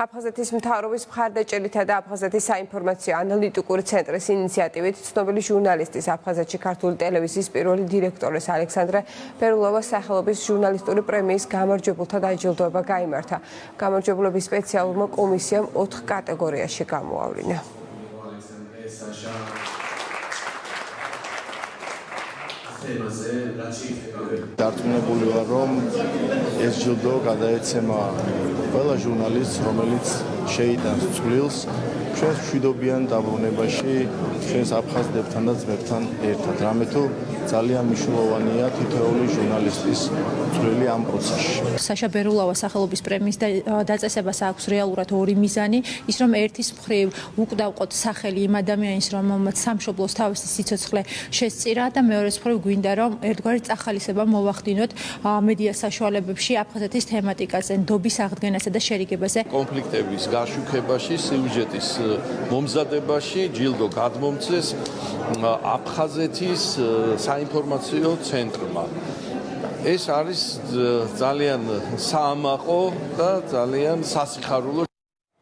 აფხაზეთის მთავრობის მხარდაჭერითა და აფხაზეთის საინფორმაციო ანალიტიკური ცენტრის ინიციატივით ცნობილი ჟურნალისტის აფხაზეთში ქართული ტელევიზიის პირველი დირექტორის ალექსანდრე ბერულოვას სახელობის ჟურნალისტური პრემიის გამარჯვებულთა დაჯილდოება გაიმართა. გამარჯვებულების სპეციალურმა კომისიამ 4 კატეგორიაში გამოავლინა. დარწმუნებული ვარ, რომ ეს ჯილდო გადაეცემა ყველა ჟურნალისტს, რომელიც შეიტანს წვლილს ჩვენს მშვიდობიან დაბრუნებაში, ჩვენს აფხაზდებთან და ძმებთან ერთად. რამე თუ ძალიან მნიშვნელოვანია თითოეული ჟურნალისტის წვლილი ამ პროცესში. საშა ბერულოვას სახელობის პრემიის დაწესებას აქვს რეალურად ორი მიზანი, ის რომ ერთის მხრივ უკვდავყოთ სახელი იმ ადამიანის, რომელმაც სამშობლოს თავისი სიცოცხლე შესწირა და მეორეს მხრივ გვინდა რომ ერთგვარი წახალისება მოვახდინოთ მედია საშუალებებში აფხაზეთის თემატიკაზე, ნდობის აღდგენასა და შერიგებაზე. კონფლიქტების გაშუქებაში, სიუჟეტის მომზადებაში ჯილდო გადმომცეს აფხაზეთის საინფორმაციო ცენტრმა. ეს არის ძალიან საამაყო და ძალიან სასიხარულო